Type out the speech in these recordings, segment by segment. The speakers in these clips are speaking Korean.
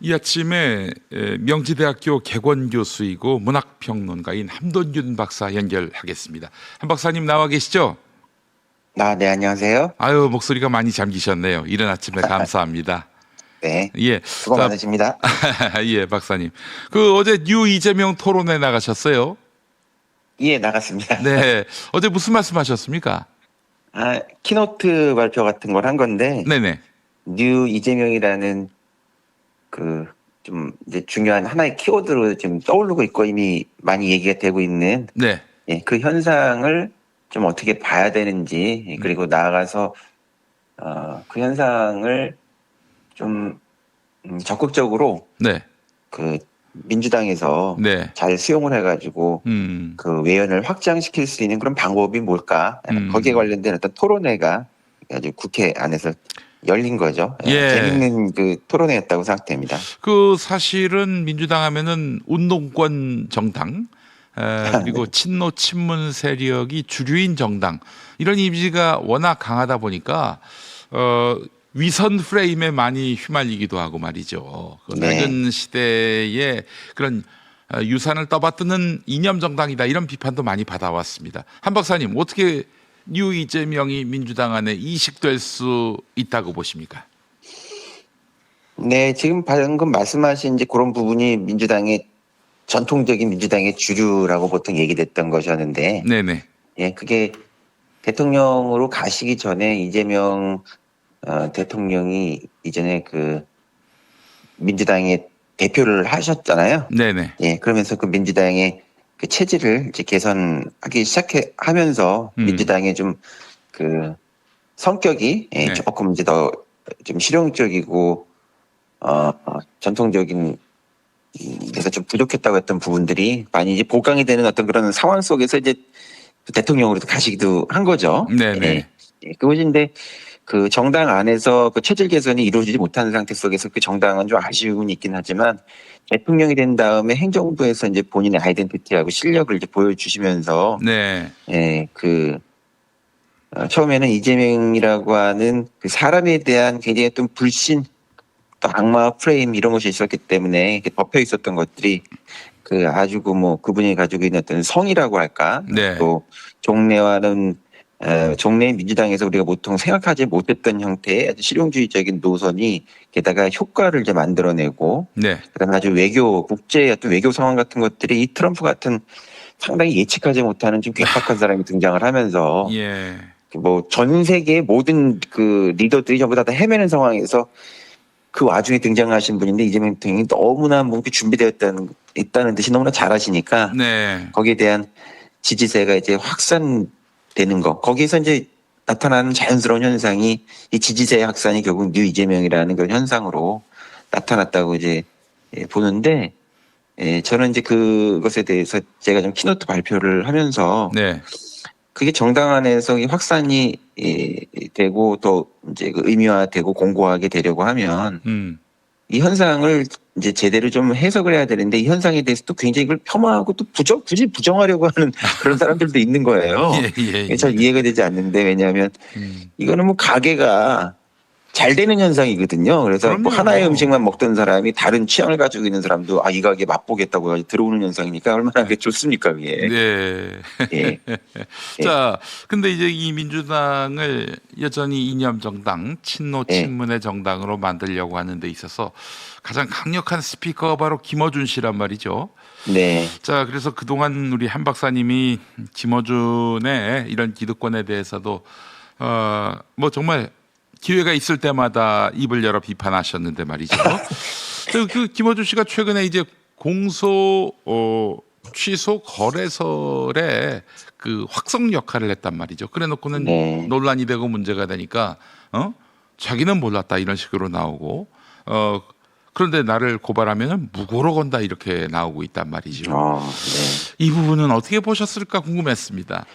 이 아침에 명지대학교 객원교수이고 문학평론가인 함돈균 박사 연결하겠습니다. 함 박사님 나와 계시죠? 네, 안녕하세요. 아유, 목소리가 많이 잠기셨네요. 이른 아침에 감사합니다. 네, 예, 수고 자, 많으십니다. 예, 박사님. 어제 뉴 이재명 토론회 나가셨어요? 예, 나갔습니다. 네, 어제 무슨 말씀하셨습니까? 키노트 발표 같은 걸 한 건데, 네네. 뉴 이재명이라는 좀 이제 중요한 하나의 키워드로 지금 떠오르고 있고 이미 많이 얘기가 되고 있는 네, 그 현상을 좀 어떻게 봐야 되는지, 그리고 나아가서 그 현상을 좀 적극적으로 네, 민주당에서 네. 잘 수용을 해가지고 외연을 확장시킬 수 있는 그런 방법이 뭘까? 거기에 관련된 어떤 토론회가 아주 국회 안에서 열린 거죠. 예. 재밌는 토론회였다고 생각됩니다. 사실은 민주당 하면은 운동권 정당, 그리고 친노 친문 세력이 주류인 정당, 이런 이미지가 워낙 강하다 보니까 위선 프레임에 많이 휘말리기도 하고 말이죠. 네. 낡은 시대의 그런 유산을 떠받드는 이념 정당이다, 이런 비판도 많이 받아왔습니다. 한 박사님, 어떻게 뉴 이재명이 민주당 안에 이식될 수 있다고 보십니까? 네, 지금 방금 말씀하신 이제 그런 부분이 전통적인 민주당의 주류라고 보통 얘기됐던 것이었는데, 네네. 예, 그게 대통령으로 가시기 전에 이재명 대통령이 이전에 민주당의 대표를 하셨잖아요. 네네. 예, 그러면서 민주당의 체질을 이제 개선하기 하면서 민주당의 좀 성격이 네. 조금 이제 더 좀 실용적이고 전통적인 데서 좀 부족했다고 했던 부분들이 많이 이제 보강이 되는 어떤 그런 상황 속에서 이제 대통령으로 가시기도 한 거죠. 네네. 예, 그것인데 정당 안에서 체질 개선이 이루어지지 못하는 상태 속에서 정당은 좀 아쉬움이 있긴 하지만 대통령이 된 다음에 행정부에서 이제 본인의 아이덴티티하고 실력을 이제 보여주시면서 네. 예, 처음에는 이재명이라고 하는 사람에 대한 굉장히 또 불신, 또 악마 프레임 이런 것이 있었기 때문에 덮여 있었던 것들이 아주 그분이 가지고 있는 어떤 성이라고 할까, 네. 또 종래와는 종래 민주당에서 우리가 보통 생각하지 못했던 형태의 아주 실용주의적인 노선이 게다가 효과를 이제 만들어내고, 네. 그다음에 아주 국제 어떤 외교 상황 같은 것들이 이 트럼프 같은 상당히 예측하지 못하는 좀 괴팍한 사람이 등장을 하면서 예. 전 세계의 모든 리더들이 전부 다 헤매는 상황에서 그 와중에 등장하신 분인데 이재명 대통령이 너무나 준비되어 있다는 듯이 너무나 잘하시니까 네. 거기에 대한 지지세가 이제 확산되는 거, 거기에서 이제 나타나는 자연스러운 현상이 이 지지세의 확산이 결국 뉴 이재명이라는 그런 현상으로 나타났다고 이제 보는데, 저는 이제 그것에 대해서 제가 좀 키노트 발표를 하면서 네. 그게 정당 안에서 확산이 되고 또 이제 의미화되고 공고하게 되려고 하면 이 현상을 이제 제대로 좀 해석을 해야 되는데 이 현상에 대해서 또 굉장히 이걸 폄하하고 또 굳이 부정하려고 하는 그런 사람들도 있는 거예요. 예. 잘 이해가 되지 않는데, 왜냐하면 이거는 가게가 잘 되는 현상이거든요. 그래서 그럼요. 하나의 음식만 먹던 사람이 다른 취향을 가지고 있는 사람도 이 가게 맛보겠다고 들어오는 현상이니까 얼마나 좋습니까, 그게. 네. 예. 자, 근데 이제 이 민주당을 여전히 이념 정당, 친노 친문의 정당으로 만들려고 하는 데 있어서 가장 강력한 스피커가 바로 김어준 씨란 말이죠. 네. 자, 그래서 그동안 우리 한 박사님이 김어준의 이런 기득권에 대해서도 정말 기회가 있을 때마다 입을 열어 비판하셨는데 말이죠. 김어준 씨가 최근에 이제 공소 취소 거래설에 확성 역할을 했단 말이죠. 그래놓고는 논란이 되고 문제가 되니까 자기는 몰랐다 이런 식으로 나오고 그런데 나를 고발하면 무고로 건다 이렇게 나오고 있단 말이죠. 네. 이 부분은 어떻게 보셨을까 궁금했습니다.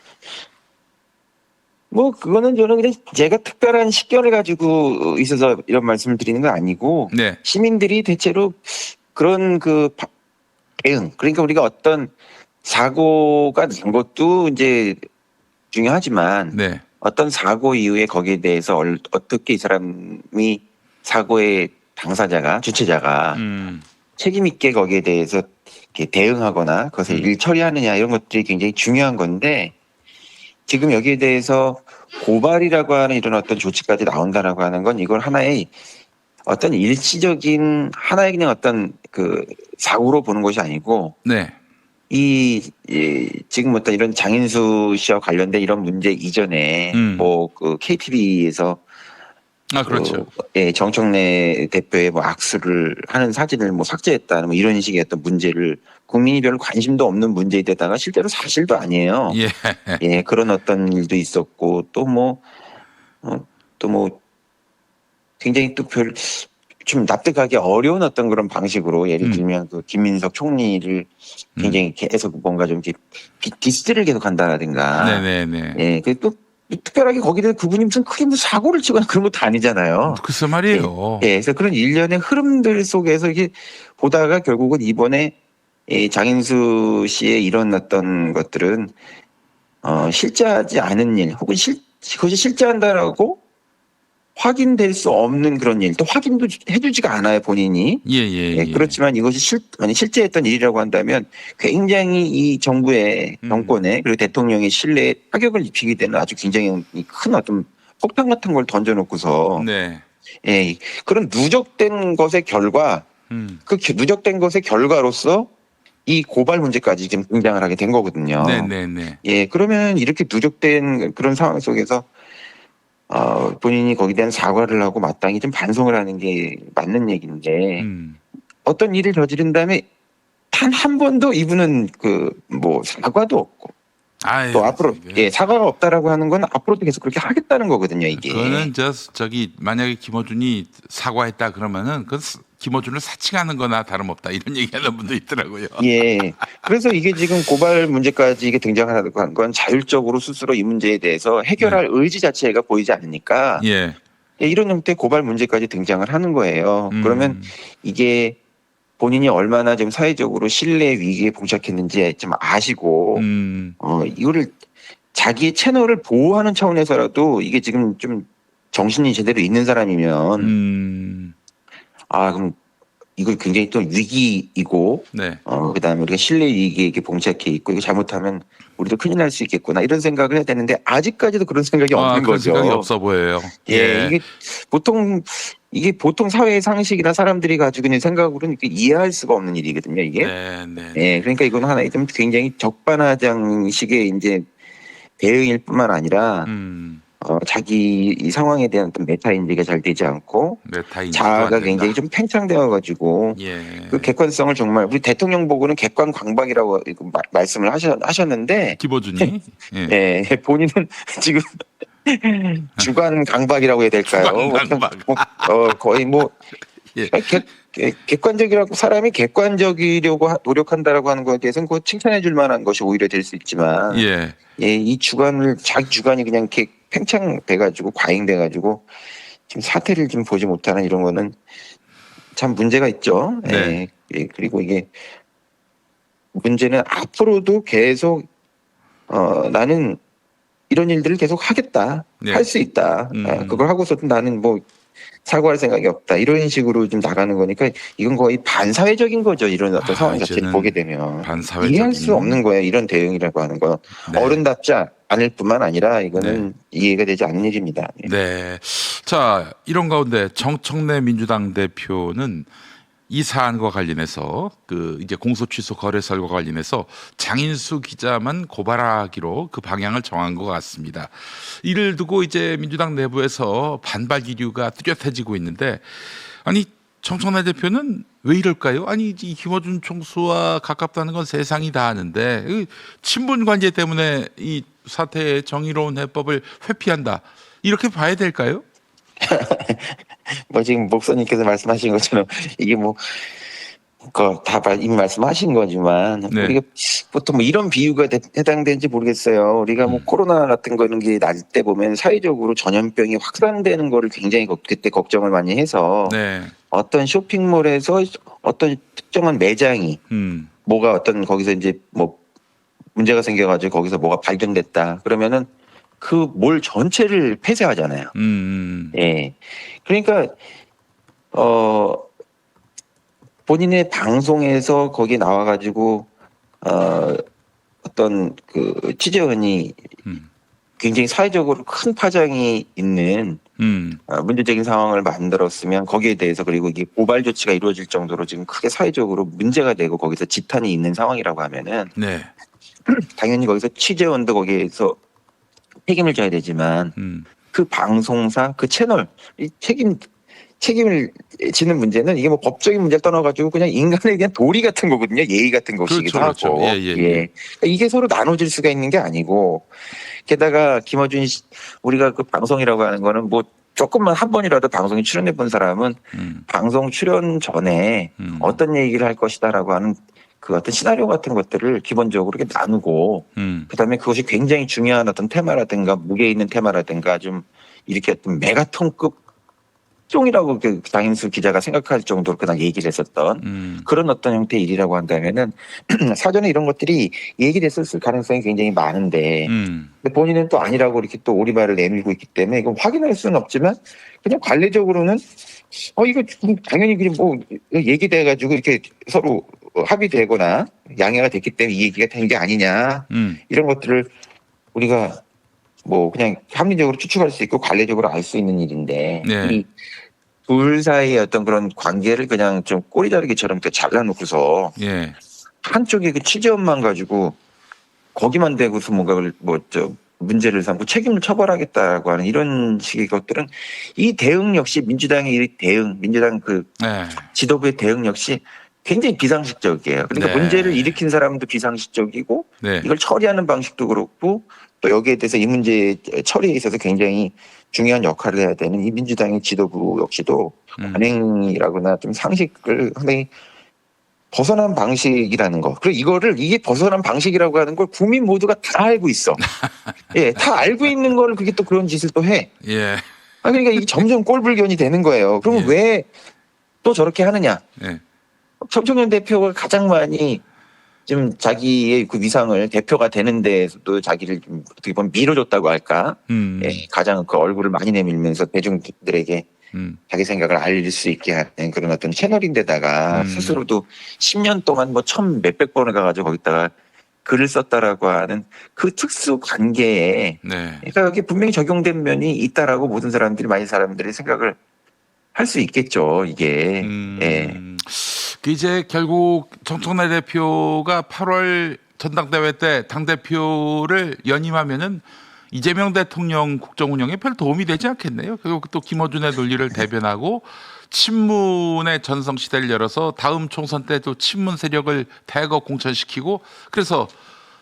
그거는 저는 그냥 제가 특별한 식견을 가지고 있어서 이런 말씀을 드리는 건 아니고, 네. 시민들이 대체로 그런 대응, 그러니까 우리가 어떤 사고가 난 것도 이제 중요하지만, 어떤 사고 이후에 거기에 대해서 어떻게 이 사람이 사고에 당사자가 주체자가 책임 있게 거기에 대해서 이렇게 대응하거나 그것을 일 처리하느냐 이런 것들이 굉장히 중요한 건데 지금 여기에 대해서 고발이라고 하는 이런 어떤 조치까지 나온다라고 하는 건 이걸 하나의 어떤 일시적인 하나의 그냥 어떤 그 사고로 보는 것이 아니고 네. 지금 어떤 이런 장인수 씨와 관련된 이런 문제 이전에 뭐 그 KTV에서 그렇죠. 정청래 대표의 뭐 악수를 하는 사진을 뭐 삭제했다는 뭐 이런 식의 어떤 문제를 국민이 별로 관심도 없는 문제에다가 실제로 사실도 아니에요. 예. 그런 어떤 일도 있었고 또 뭐 굉장히 또 좀 납득하기 어려운 어떤 그런 방식으로 예를 들면 그 김민석 총리를 굉장히 계속 뭔가 좀 이렇게 디스를 계속 한다라든가. 네네네. 또 특별하게 거기에 그분이 무슨 크게 무슨 사고를 치거나 그런 것도 아니잖아요. 글쎄 말이에요. 그래서 그런 일련의 흐름들 속에서 이게 보다가 결국은 이번에 장인수 씨의 이런 어떤 것들은 실제하지 않은 일 혹은 그것이 실제한다라고 확인될 수 없는 그런 일, 또 확인도 해주지가 않아요 본인이. 예. 그렇지만 이것이 실제했던 일이라고 한다면 굉장히 이 정부의 정권의 그리고 대통령의 신뢰에 타격을 입히게 되는 아주 굉장히 큰 어떤 폭탄 같은 걸 던져놓고서 네. 그런 누적된 것의 결과, 그 누적된 것의 결과로서 이 고발 문제까지 지금 등장을 하게 된 거거든요. 네네네. 그러면 이렇게 누적된 그런 상황 속에서 본인이 거기에 대한 사과를 하고 마땅히 좀 반성을 하는 게 맞는 얘기인데 어떤 일을 저지른 다음에 단 한 번도 이분은 그 뭐 사과도 없고 또 앞으로 사과가 없다라고 하는 건 앞으로도 계속 그렇게 하겠다는 거거든요 이게. 그거는 저기 만약에 김어준이 사과했다 그러면은 그 김어준을 사칭하는 거나 다름없다 이런 얘기하는 분도 있더라고요. 그래서 이게 지금 고발 문제까지 이게 등장하는 건 자율적으로 스스로 이 문제에 대해서 해결할 의지 자체가 보이지 않으니까 이런 형태의 고발 문제까지 등장을 하는 거예요. 그러면 이게 본인이 얼마나 좀 사회적으로 신뢰 위기에 봉착했는지 좀 아시고 이거를 자기의 채널을 보호하는 차원에서라도 이게 지금 좀 정신이 제대로 있는 사람이면 그럼 이거 굉장히 또 위기이고 그다음에 우리가 신뢰 위기에 봉착해 있고 이거 잘못하면 우리도 큰일 날 수 있겠구나 이런 생각을 해야 되는데 아직까지도 그런 생각이 없는 그런 거죠. 생각이 없어 보여요. 이게 보통 사회의 상식이나 사람들이 가지고 있는 생각으로는 이해할 수가 없는 일이거든요. 이게. 그러니까 이건 하나의 좀 굉장히 적반하장식의 이제 대응일 뿐만 아니라 자기 이 상황에 대한 어떤 메타 인지가 잘 되지 않고 자아가 굉장히 좀 팽창되어 가지고 그 객관성을 정말 우리 대통령 보고는 객관 강박이라고 말씀을 하셨는데 김어준이 본인은 지금 주관 강박이라고 해야 될까요? 주관 강박. 거의 뭐 객관적이라고 사람이 객관적이려고 노력한다라고 하는 것에 대해서는 그 칭찬해 줄 만한 것이 오히려 될 수 있지만 이 주관을 자기 주관이 그냥 이렇게 팽창돼 가지고 과잉돼 가지고 지금 사태를 좀 보지 못하는 이런 거는 참 문제가 있죠. 그리고 이게 문제는 앞으로도 계속 나는 이런 일들을 계속 하겠다. 할 수 있다. 그걸 하고서도 나는 뭐 사과할 생각이 없다. 이런 식으로 좀 나가는 거니까 이건 거의 반사회적인 거죠. 이런 어떤 상황 자체를 보게 되면 이해할 수 없는 거예요. 이런 대응이라고 하는 건 어른답지 않을 뿐만 아니라 이거는 이해가 되지 않는 일입니다. 자, 이런 가운데 정청래 민주당 대표는 이 사안과 관련해서 그 이제 공소 취소 거래설과 관련해서 장인수 기자만 고발하기로 그 방향을 정한 것 같습니다. 이를 두고 이제 민주당 내부에서 반발 기류가 뚜렷해지고 있는데 아니 정청래 대표는 왜 이럴까요? 아니 이 김어준 총수와 가깝다는 건 세상이 다 아는데 친분 관계 때문에 이 사태의 정의로운 해법을 회피한다 이렇게 봐야 될까요? 뭐 지금 목사님께서 말씀하신 것처럼 이게 뭐 다 이미 말씀하신 거지만 우리가 보통 뭐 이런 비유가 해당되는지 모르겠어요. 우리가 뭐 코로나 같은 거 이런 게 날 때 보면 사회적으로 전염병이 확산되는 거를 굉장히 그때 걱정을 많이 해서 어떤 쇼핑몰에서 어떤 특정한 매장이 뭐가 어떤 거기서 이제 뭐 문제가 생겨가지고 거기서 뭐가 발견됐다 그러면은 그 몰 전체를 폐쇄하잖아요. 그러니까 어, 본인의 방송에서 거기 나와가지고, 어떤 그 취재원이 음. 굉장히 사회적으로 큰 파장이 있는 문제적인 상황을 만들었으면 거기에 대해서 그리고 이게 고발 조치가 이루어질 정도로 지금 크게 사회적으로 문제가 되고 거기서 지탄이 있는 상황이라고 하면은 네. 당연히 거기서 취재원도 거기에서 책임을 져야 되지만 음. 그 방송사 그 채널 이 책임을 지는 문제는 이게 뭐 법적인 문제를 떠나가지고 그냥 인간에 대한 도리 같은 거거든요. 예의 같은 것이기도 그렇죠. 하고. 예, 예, 예. 그러니까 이게 서로 나눠질 수가 있는 게 아니고 게다가 김어준 씨 우리가 그 방송이라고 하는 거는 뭐 조금만 한 번이라도 방송에 출연해 본 사람은 음. 방송 출연 전에 어떤 얘기를 할 것이다라고 하는 그 어떤 시나리오 같은 것들을 기본적으로 이렇게 나누고 그다음에 그것이 굉장히 중요한 어떤 테마라든가 무게 있는 테마라든가 좀 이렇게 어떤 메가톤급 종이라고 그 장인수 기자가 생각할 정도로 그냥 얘기를 했었던 그런 어떤 형태의 일이라고 한다면은 사전에 이런 것들이 얘기됐었을 가능성이 굉장히 많은데 근데 본인은 또 아니라고 이렇게 또 오리발을 내밀고 있기 때문에 이건 확인할 수는 없지만 그냥 관례적으로는 이거 당연히 그냥 뭐 얘기돼 가지고 이렇게 서로 합의되거나 양해가 됐기 때문에 이 얘기가 된 게 아니냐 이런 것들을 우리가 뭐 그냥 합리적으로 추측할 수 있고 관례적으로 알 수 있는 일인데 네. 이 둘 사이의 어떤 그런 관계를 그냥 좀 꼬리자르기처럼 이렇게 잘라놓고서 예. 한쪽에 그 취재원만 가지고 거기만 대고서 뭔가를 문제를 삼고 책임을 처벌하겠다고 하는 이런 식의 것들은 이 대응 역시 민주당의 이 대응, 민주당 그 네. 지도부의 대응 역시 굉장히 비상식적이에요. 그러니까 네. 문제를 일으킨 사람도 비상식적이고 네. 이걸 처리하는 방식도 그렇고 또 여기에 대해서 이 문제 처리에 있어서 굉장히 중요한 역할을 해야 되는 이 민주당의 지도부 역시도 관행이라거나 좀 상식을 상당히 벗어난 방식이라는 거. 그리고 이게 벗어난 방식이라고 하는 걸 국민 모두가 다 알고 있어. 예, 다 알고 있는 거를 그게 또 그런 짓을 또 해. 예. 그러니까 이게 점점 꼴불견이 되는 거예요. 그러면 예. 왜 또 저렇게 하느냐? 예. 청청년 대표가 가장 많이 좀 자기의 그 위상을 대표가 되는 데에서도 자기를 좀 어떻게 보면 밀어줬다고 할까? 예, 가장 그 얼굴을 많이 내밀면서 대중들에게 자기 생각을 알릴 수 있게 하는 그런 어떤 채널인데다가 스스로도 10년 동안 뭐 몇백 번을 가가지고 거기다가 글을 썼다라고 하는 그 특수 관계에 네. 그러니까 여기 분명히 적용된 면이 있다라고 모든 사람들이 생각을 할 수 있겠죠, 이게. 예. 그 이제 결국 정청래 대표가 8월 전당대회 때 당대표를 연임하면은 이재명 대통령 국정 운영에 별 도움이 되지 않겠네요. 그리고 또 김어준의 논리를 대변하고 친문의 전성시대를 열어서 다음 총선 때도 친문 세력을 대거 공천시키고 그래서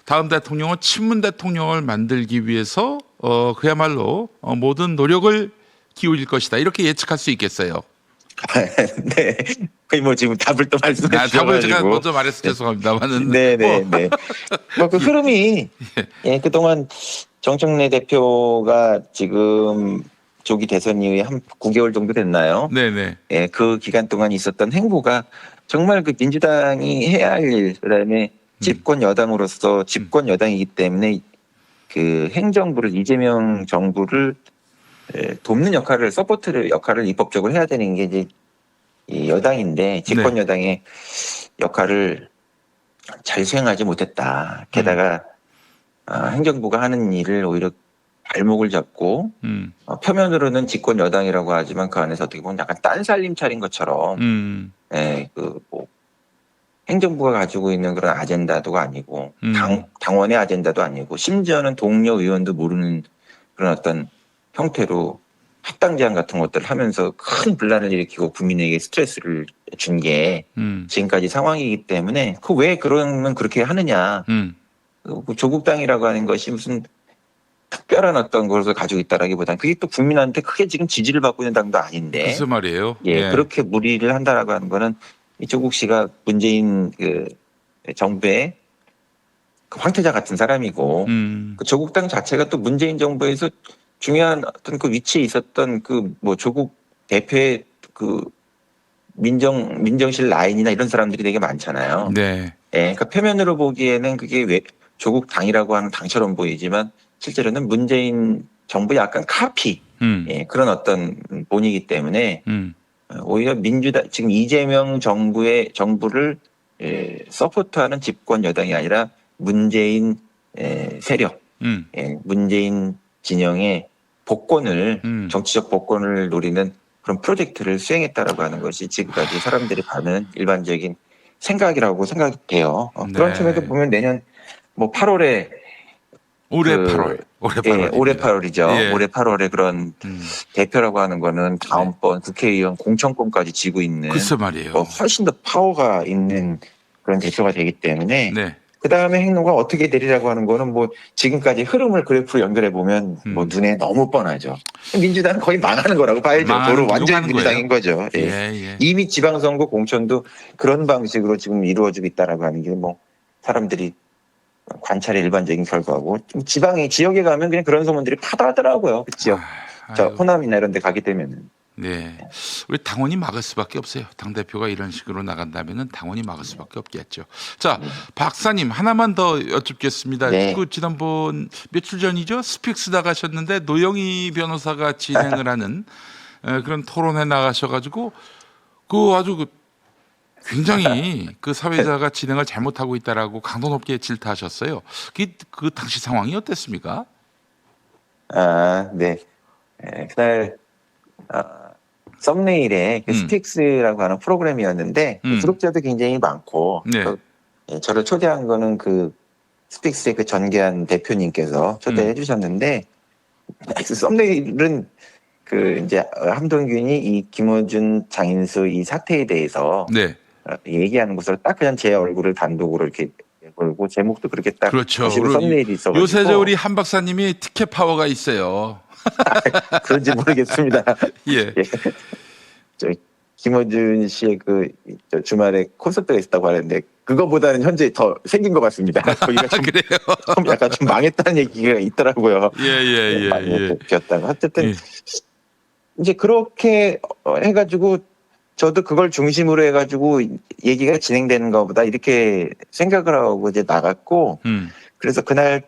다음 대통령은 친문 대통령을 만들기 위해서 그야말로 모든 노력을 기울일 것이다. 이렇게 예측할 수 있겠어요. 네. 거의 뭐 지금 답을 또 말씀해 답을 제가 주셔가지고. 먼저 말해서 죄송합니다만은. 네네네. 뭐 그 흐름이 예, 그동안 정청래 대표가 지금 조기 대선 이후에 한 9개월 정도 됐나요? 네네. 예, 그 기간 동안 있었던 행보가 정말 그 민주당이 해야 할 일, 그다음에 집권 여당으로서 집권 여당이기 때문에 그 행정부를 이재명 정부를 돕는 역할을 서포트 역할을 입법적으로 해야 되는 게 이제 이 여당인데 집권 네. 여당의 역할을 잘 수행하지 못했다. 게다가 행정부가 하는 일을 오히려 발목을 잡고 표면으로는 집권 여당이라고 하지만 그 안에서 어떻게 보면 약간 딴살림 차린 것처럼 예, 뭐 행정부가 가지고 있는 그런 아젠다도가 아니고 당원의 아젠다도 아니고 심지어는 동료 의원도 모르는 그런 어떤 형태로 합당 제안 같은 것들을 하면서 큰 분란을 일으키고 국민에게 스트레스를 준 게 지금까지 상황이기 때문에 그 왜 그러면 그렇게 하느냐. 그 조국당이라고 하는 것이 무슨 특별한 어떤 것을 가지고 있다라기보다는 그게 또 국민한테 크게 지금 지지를 받고 있는 당도 아닌데. 글쎄 말이에요. 예, 그렇게 무리를 한다라고 하는 거는 이 조국 씨가 문재인 그 정부의 그 황태자 같은 사람이고 그 조국당 자체가 또 문재인 정부에서 중요한 어떤 그 위치에 있었던 그 뭐 조국 대표의 그 민정실 라인이나 이런 사람들이 되게 많잖아요. 네. 예, 그러니까 표면으로 보기에는 그게 왜 조국 당이라고 하는 당처럼 보이지만 실제로는 문재인 정부의 약간 카피 예, 그런 어떤 본이기 때문에 오히려 민주당 지금 이재명 정부를 서포트하는 집권 여당이 아니라 문재인 세력, 문재인 진영의 복권을 정치적 복권을 노리는 그런 프로젝트를 수행했다라고 하는 것이 지금까지 사람들이 가는 일반적인 생각이라고 생각돼요. 그런 네. 측면에서 보면 내년 뭐 8월에 올해 8월. 올해 8월. 올해 8월이죠. 예. 올해 8월에 그런 대표라고 하는 거는 다음번 국회의원 공천권까지 쥐고 있는 글쎄 말이에요. 훨씬 더 파워가 있는 그런 대표가 되기 때문에 네. 그 다음에 행로가 어떻게 되리라고 하는 거는 뭐 지금까지 흐름을 그래프로 연결해 보면 뭐 눈에 너무 뻔하죠. 민주당은 거의 망하는 거라고 봐야죠. 도로 완전히 욕하는 민주당인 거죠. 예. 예. 이미 지방선거 공천도 그런 방식으로 지금 이루어지고 있다라고 하는 게 뭐 사람들이 관찰의 일반적인 결과고 좀 지역에 가면 그냥 그런 소문들이 파다하더라고요. 그 지역, 저 호남이나 이런 데 가게 되면은. 네. 우리 당원이 막을 수밖에 없어요. 당대표가 이런 식으로 나간다면은 당원이 막을 수밖에 없겠죠. 자, 박사님 하나만 더 여쭙겠습니다. 네. 그 지난번 며칠 전이죠. 스픽스 나가셨는데 노영희 변호사가 진행을 하는 그런 토론회 나가셔가지고 그 아주 굉장히 그 사회자가 진행을 잘못하고 있다라고 강도 높게 질타하셨어요. 그 당시 상황이 어땠습니까? 네. 그날 썸네일에 그 스픽스라고 하는 프로그램이었는데 구독자도 굉장히 많고 네. 저를 초대한 거는 그 스픽스의 그 전계한 대표님께서 초대해 주셨는데 그 썸네일은 그 이제 함동균이 이 김어준 장인수 이 사태에 대해서 네. 얘기하는 것으로 딱 그냥 제 얼굴을 단독으로 이렇게 걸고 제목도 그렇게 딱 그렇죠. 거시로 썸네일이 있어가지고 요새 우리 한 박사님이 티켓 파워가 있어요. 그런지 모르겠습니다. 예. 저 김어준 씨의 저 주말에 콘서트가 있었다고 하는데 그거보다는 현재 더 생긴 것 같습니다. 거기가 좀, 그래요? 좀 약간 좀 망했다는 얘기가 있더라고요. 예. 많이 비었다가 어쨌든 이제 그렇게 해가지고 저도 그걸 중심으로 해가지고 얘기가 진행되는 것보다 이렇게 생각을 하고 이제 나갔고 그래서 그날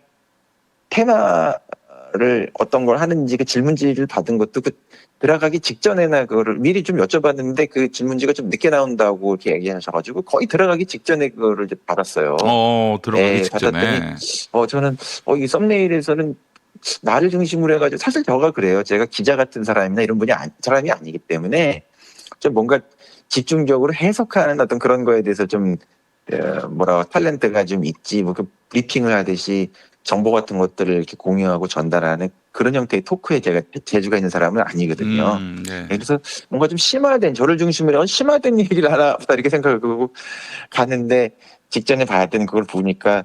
테마를 어떤 걸 하는지 그 질문지를 받은 것도 그 들어가기 직전에나 그거를 미리 좀 여쭤봤는데 그 질문지가 좀 늦게 나온다고 이렇게 얘기하셔가지고 거의 들어가기 직전에 그거를 이제 받았어요. 들어가기 직전에. 받았더니 저는 이 썸네일에서는 나를 중심으로 해가지고 사실 저가 그래요. 제가 기자 같은 사람이나 이런 사람이 아니기 때문에 좀 뭔가 집중적으로 해석하는 어떤 그런 거에 대해서 좀 탤런트가 좀 있지 뭐 그 브리핑을 하듯이 정보 같은 것들을 이렇게 공유하고 전달하는 그런 형태의 토크에 제가 재주가 있는 사람은 아니거든요. 네. 그래서 뭔가 좀 심화된 저를 중심으로 심화된 얘기를 하나 보다 이렇게 생각하고 갔는데 직전에 봐야 되는 그걸 보니까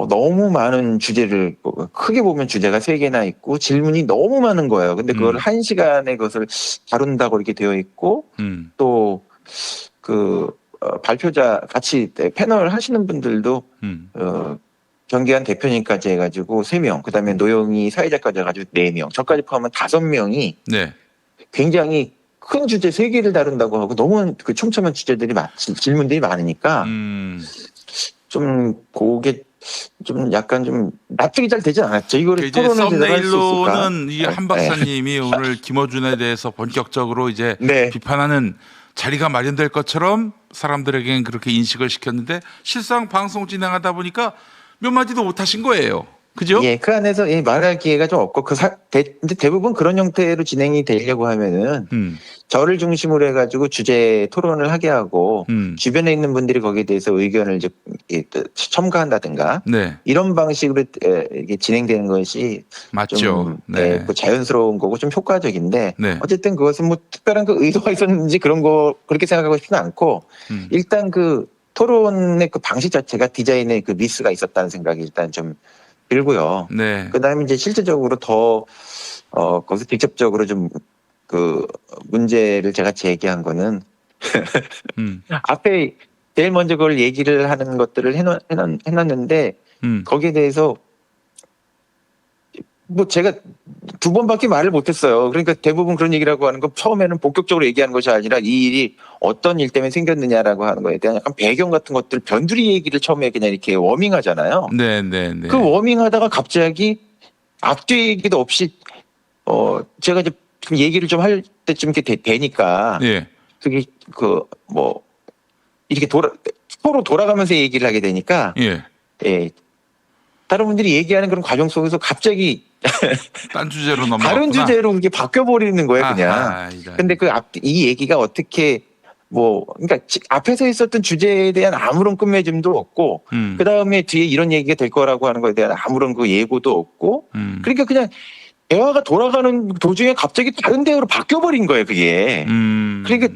너무 많은 주제를 크게 보면 주제가 3개나 있고 질문이 너무 많은 거예요. 근데 그걸 1시간에 그것을 다룬다고 이렇게 되어 있고 또 발표자 같이 패널 하시는 분들도 정기한 대표님까지 해가지고 3명, 그다음에 노영희 사회자까지 해가지고 4명, 저까지 포함하면 5명이 네. 굉장히 큰 주제 3개를 다룬다고 하고 너무 그 촘촘한 질문들이 많으니까 좀 그게 좀 약간 좀 납득이 잘 되지 않았죠. 이거를 이제 토론을 제대로 할 수 있을까? 썸네일로는 이 한 박사님이 오늘 김어준에 대해서 본격적으로 이제 비판하는 자리가 마련될 것처럼 사람들에게는 그렇게 인식을 시켰는데 실상 방송 진행하다 보니까 몇 마디도 못 하신 거예요. 그죠? 예, 그 안에서 말할 기회가 좀 없고 근데 대부분 그런 형태로 진행이 되려고 하면은 저를 중심으로 해가지고 주제 토론을 하게 하고 주변에 있는 분들이 거기에 대해서 의견을 이제 첨가한다든가 이런 방식으로 이게 진행되는 것이 맞죠. 좀 자연스러운 거고 좀 효과적인데 어쨌든 그것은 뭐 특별한 그 의도가 있었는지 그런 거 그렇게 생각하고 싶지는 않고 일단 그 토론의 그 방식 자체가 디자인에 그 미스가 있었다는 생각이 일단 좀 들고요. 그다음에 이제 실질적으로 더 거기서 직접적으로 좀 그 문제를 제가 제기한 거는 앞에 제일 먼저 그걸 얘기를 하는 것들을 해놨는데 거기에 대해서 뭐 제가 2번밖에 말을 못했어요. 그러니까 대부분 그런 얘기라고 하는 건 처음에는 본격적으로 얘기하는 것이 아니라 이 일이 어떤 일 때문에 생겼느냐라고 하는 거에 대한 약간 배경 같은 것들 변두리 얘기를 처음에 그냥 이렇게 워밍하잖아요. 그 워밍하다가 갑자기 앞뒤 얘기도 없이 제가 이제 좀 얘기를 좀 할 때쯤 이렇게 되니까 그게 그 뭐 이렇게 서로 돌아가면서 얘기를 하게 되니까 예. 예. 다른 분들이 얘기하는 그런 과정 속에서 갑자기 딴 주제로 넘어갔구나. 다른 주제로 그게 바뀌어 버리는 거예요, 그냥. 아하, 이런. 근데 이 얘기가 어떻게 그러니까 앞에서 있었던 주제에 대한 아무런 끝맺음도 없고, 그 다음에 뒤에 이런 얘기가 될 거라고 하는 거에 대한 아무런 그 예고도 없고, 그러니까 그냥 대화가 돌아가는 도중에 갑자기 다른 대화로 바뀌어 버린 거예요, 그게. 그러니까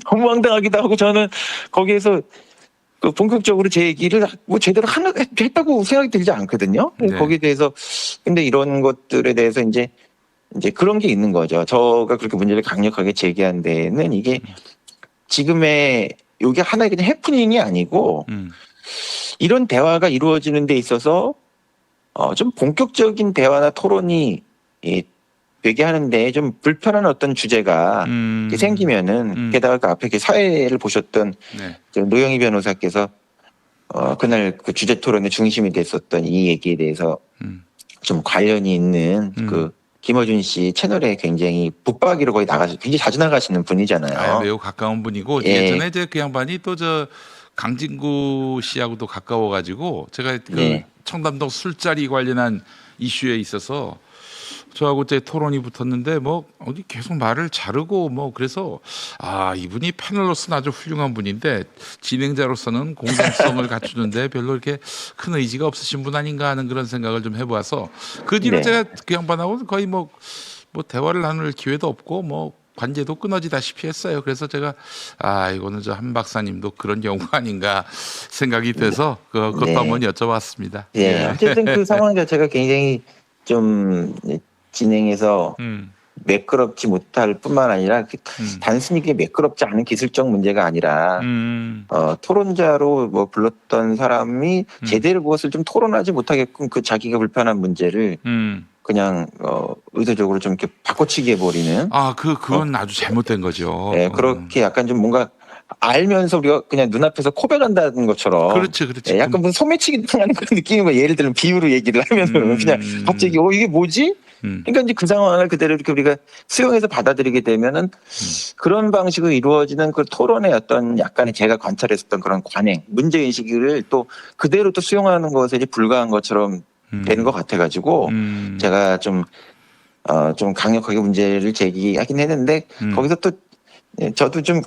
너무 황당하기도 하고, 저는 거기에서 그 본격적으로 제 얘기를 뭐 제대로 했다고 생각이 들지 않거든요. 네. 거기에 대해서 근데 이런 것들에 대해서 이제 그런 게 있는 거죠. 저가 그렇게 문제를 강력하게 제기한 데는 이게 지금의 이게 하나의 그냥 해프닝이 아니고 이런 대화가 이루어지는 데 있어서 좀 본격적인 대화나 토론이 되게 하는데 좀 불편한 어떤 주제가 생기면은 게다가 그 앞에 사회를 보셨던 네. 노영희 변호사께서 그날 그 주제 토론의 중심이 됐었던 이 얘기에 대해서 좀 관련이 있는 그 김어준 씨 채널에 굉장히 붙박이로 거의 굉장히 자주 나가시는 분이잖아요. 매우 가까운 분이고 예. 예전에 이제 그 양반이 또 저 강진구 씨하고도 가까워가지고 제가 그 네. 청담동 술자리 관련한 이슈에 있어서 저하고 제 토론이 붙었는데 뭐 어디 계속 말을 자르고 뭐 그래서 이분이 패널로서는 아주 훌륭한 분인데 진행자로서는 공정성을 갖추는데 별로 이렇게 큰 의지가 없으신 분 아닌가 하는 그런 생각을 좀 해보아서 그 뒤로 네. 제가 그 양반하고 거의 뭐 대화를 나눌 기회도 없고 뭐 관계도 끊어지다시피 했어요. 그래서 제가 이거는 저 한 박사님도 그런 경우가 아닌가 생각이 돼서 그것도 네. 한번 여쭤봤습니다. 네. 어쨌든 그 상황 자체가 굉장히 좀 진행해서 매끄럽지 못할 뿐만 아니라 단순히 그게 매끄럽지 않은 기술적 문제가 아니라 토론자로 뭐 불렀던 사람이 제대로 그것을 좀 토론하지 못하게끔 그 자기가 불편한 문제를 그냥 의도적으로 좀 이렇게 바꿔치기 해버리는 그건 아주 잘못된 거죠. 네, 그렇게 약간 좀 뭔가 알면서 우리가 그냥 눈앞에서 코백한다는 것처럼 그렇지. 약간 무슨 소매치기 당하는 그런 느낌인 예를 들면 비유로 얘기를 하면은 그냥 갑자기 이게 뭐지? 그러니까 이제 그 상황을 그대로 이렇게 우리가 수용해서 받아들이게 되면은 그런 방식으로 이루어지는 그 토론의 어떤 약간의 제가 관찰했었던 그런 관행, 문제 인식을 또 그대로 또 수용하는 것에 이제 불과한 것처럼 되는 것 같아가지고 제가 좀 강력하게 문제를 제기하긴 했는데 거기서 또 저도 좀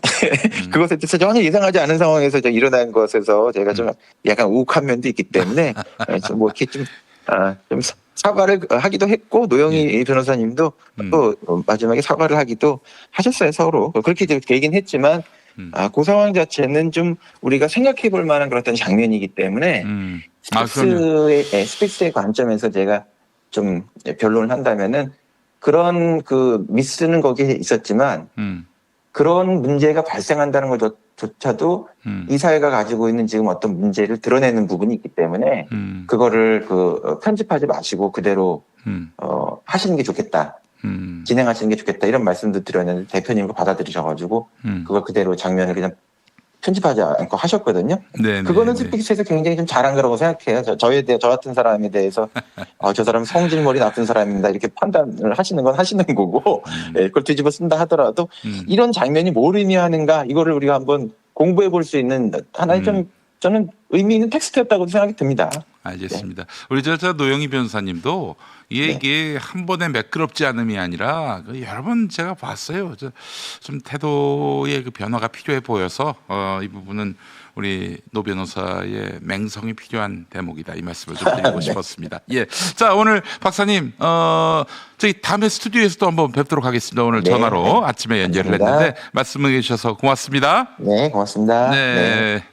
그것에 대해서 전혀 예상하지 않은 상황에서 일어난 것에서 제가 좀 약간 우욱한 면도 있기 때문에 좀 뭐 이렇게 좀 사과를 하기도 했고 노영희 변호사님도 또 마지막에 사과를 하기도 하셨어요 서로 그렇게 이제 되긴 했지만 그 상황 자체는 좀 우리가 생각해 볼 만한 그런 어떤 장면이기 때문에 스픽스의 관점에서 제가 좀 변론을 한다면은 그런 그 미스는 거기에 있었지만 그런 문제가 발생한다는 것조차도 이 사회가 가지고 있는 지금 어떤 문제를 드러내는 부분이 있기 때문에 그거를 편집하지 마시고 그대로 하시는 게 좋겠다. 진행하시는 게 좋겠다. 이런 말씀도 드렸는데 대표님도 받아들이셔가지고 그걸 그대로 장면을 그냥 편집하지 않고 하셨거든요. 그거는 스픽스에서 굉장히 좀 잘한 거라고 생각해요. 저 같은 사람에 대해서 저 사람은 성질머리 나쁜 사람입니다. 이렇게 판단을 하시는 건 하시는 거고 그걸 뒤집어 쓴다 하더라도 이런 장면이 뭘 의미하는가 이거를 우리가 한번 공부해 볼 수 있는 하나의 좀 저는 의미 있는 텍스트였다고 생각이 듭니다. 알겠습니다. 우리 저 노영희 변호사님도 이게 한 번에 매끄럽지 않음이 아니라 여러 번 제가 봤어요. 좀 태도의 그 변화가 필요해 보여서 이 부분은 우리 노 변호사의 맹성이 필요한 대목이다 이 말씀을 좀 드리고 싶었습니다. 예, 자 오늘 박사님 저희 다음에 스튜디오에서 또 한번 뵙도록 하겠습니다. 오늘 전화로 아침에 연결을 했는데 말씀해 주셔서 고맙습니다. 네, 고맙습니다. 네.